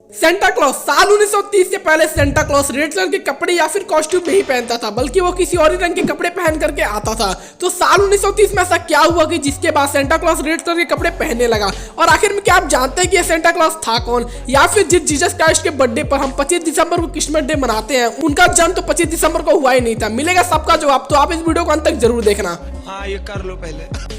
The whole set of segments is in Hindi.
सेंटा क्लॉज साल 1930 से पहले सेंटा क्लॉज रेड कलर के कपड़े या फिर कॉस्ट्यूम नहीं पहनता था, बल्कि वो किसी और ही रंग के कपड़े पहन करके आता था। तो साल 1930 में ऐसा क्या हुआ कि जिसके बाद सेंटा क्लॉज रेड कलर के कपड़े पहनने लगा। और आखिर में क्या आप जानते हैं कि ये सेंटा क्लॉज था कौन, या फिर जिस जीसस क्राइस्ट के बर्थडे पर हम 25 दिसंबर को क्रिसमस डे मनाते हैं, उनका जन्म तो 25 दिसंबर को हुआ ही नहीं था। मिलेगा सबका जवाब, तो आप इस वीडियो को अंत तक जरूर देखना। हाँ, ये कर लो पहले।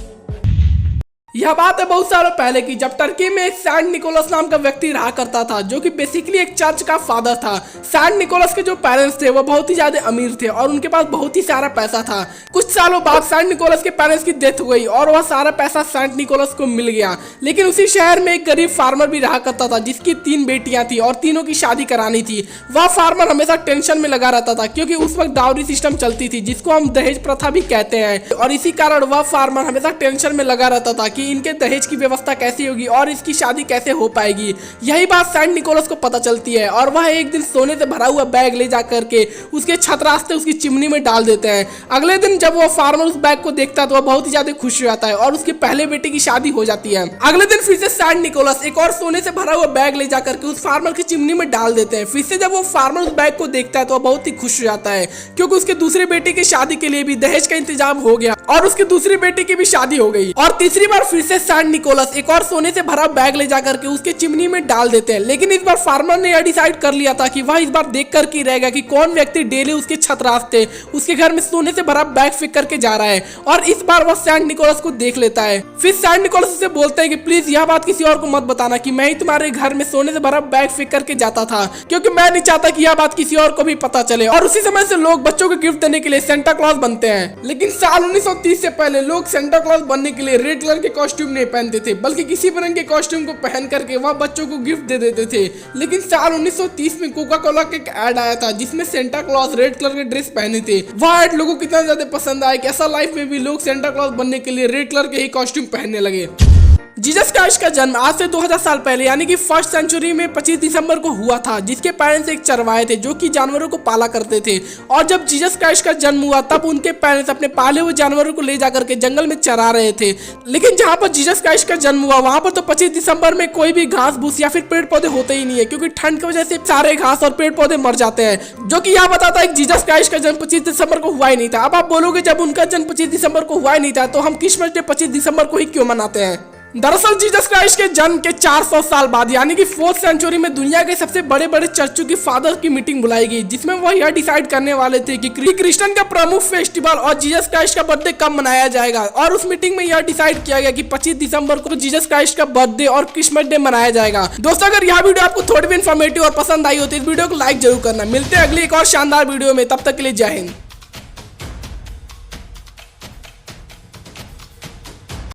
यह बात है बहुत सालों पहले की, जब टर्की में एक सैंट निकोलस नाम का व्यक्ति रहा करता था, जो कि बेसिकली एक चर्च का फादर था। सैंट निकोलस के जो पेरेंट्स थे वो बहुत ही ज्यादा अमीर थे और उनके पास बहुत ही सारा पैसा था। कुछ सालों बाद सैंट निकोलस के पेरेंट्स की डेथ हो गई और वह सारा पैसा सैंट निकोलस को मिल गया। लेकिन उसी शहर में एक गरीब फार्मर भी रहा करता था, जिसकी 3 बेटियां थी और तीनों की शादी करानी थी। वह फार्मर हमेशा टेंशन में लगा रहता था, क्योंकि उस वक्त डाउरी सिस्टम चलती थी, जिसको हम दहेज प्रथा भी कहते हैं। और इसी कारण वह फार्मर हमेशा टेंशन में लगा रहता था कि इनके दहेज की व्यवस्था कैसी होगी और इसकी शादी कैसे हो पाएगी। यही बात सैंट निकोलस को पता चलती है और वह एक दिन सोने से भरा हुआ बैग ले जा करके उसके छत रास्ते उसकी चिमनी में डाल देते हैं। अगले दिन जब वो फार्मर उस बैग को देखता है तो वह बहुत ही ज्यादा खुश हो जाता है और उसके पहले बेटे की शादी हो जाती है। अगले दिन फिर से सैंट निकोलस एक और सोने से भरा हुआ बैग ले जा करके उस फार्मर की चिमनी में डाल देते हैं। फिर से जब वो फार्मर उस बैग को देखता है तो वह बहुत ही खुश हो जाता है, क्योंकि उसके दूसरे बेटे की शादी के लिए भी दहेज का इंतजाम हो गया और उसके दूसरी बेटे की भी शादी हो गई। और तीसरी बार फिर से सैंट निकोलस एक और सोने से भरा बैग ले जाकर के उसके चिमनी में डाल देते हैं। लेकिन इस बार फार्मर ने यह डिसाइड कर लिया था कि वह इस बार देख कर के रहेगा कि कौन व्यक्ति डेली उसके छत रास्ते उसके घर में सोने से भरा बैग फेंक करके जा रहा है। और इस बार वह सैंट निकोलस को देख लेता है। फिर सैंट निकोलस उसे बोलते हैं कि प्लीज यह बात किसी और को मत बताना कि मैं ही तुम्हारे घर में सोने से भरा बैग फेंक करके जाता था, क्योंकि मैं नहीं चाहता कि यह बात किसी और को भी पता चले। और उसी समय से लोग बच्चों को गिफ्ट देने के लिए सेंटा क्लॉज बनते हैं। लेकिन साल 1930 से पहले लोग सेंटा क्लॉज बनने के लिए रेड कलर के कॉस्ट्यूम नहीं पहनते थे, बल्कि किसी रंग के कॉस्ट्यूम को पहन करके वह बच्चों को गिफ्ट दे देते थे। लेकिन साल 1930 में कोका कोला का एक ऐड आया था, जिसमें सेंटा क्लॉज रेड कलर के ड्रेस पहने थे। वह ऐड लोगों को इतना ज्यादा पसंद आया कि ऐसा लाइफ में भी लोग सेंटा क्लॉज बनने के लिए रेड कलर के ही कॉस्ट्यूम पहनने लगे। जीसस क्राइस्ट का जन्म आज से 2000 साल पहले यानी कि फर्स्ट सेंचुरी में 25 दिसंबर को हुआ था, जिसके पेरेंट्स एक चरवाहे थे जो कि जानवरों को पाला करते थे। और जब जीसस क्राइस्ट का जन्म हुआ तब उनके पेरेंट्स अपने पाले हुए जानवरों को ले जाकर के जंगल में चरा रहे थे। लेकिन जहाँ पर जीसस क्राइस्ट का जन्म हुआ वहाँ पर तो 25 दिसंबर में कोई भी घास भूस या फिर पेड़ पौधे होते ही नहीं है, क्योंकि ठंड की वजह से सारे घास और पेड़ पौधे मर जाते हैं। जो कि यह बताता है कि जीसस क्राइस्ट का जन्म 25 दिसंबर को हुआ ही नहीं था। अब आप बोलोगे जब उनका जन्म 25 दिसंबर को हुआ ही नहीं था तो हम क्रिसमस डे 25 दिसंबर को ही क्यों मनाते हैं। दरअसल जीसस क्राइस्ट के जन्म के 400 साल बाद यानी कि 4th सेंचुरी में दुनिया के सबसे बड़े बड़े चर्चों की फादर की मीटिंग बुलाई गई, जिसमें वह यह डिसाइड करने वाले थे कि क्रिश्चियन का प्रमुख फेस्टिवल और जीसस क्राइस्ट का बर्थडे कब मनाया जाएगा। और उस मीटिंग में यह डिसाइड किया गया कि 25 दिसंबर को जीसस क्राइस्ट का बर्थडे और क्रिसमस डे मनाया जाएगा। दोस्तों, अगर यह वीडियो आपको थोड़ी भी इन्फॉर्मेटिव और पसंद आई हो तो इस वीडियो को लाइक जरूर करना। मिलते हैं अगली एक और शानदार वीडियो में, तब तक के लिए जय हिंद।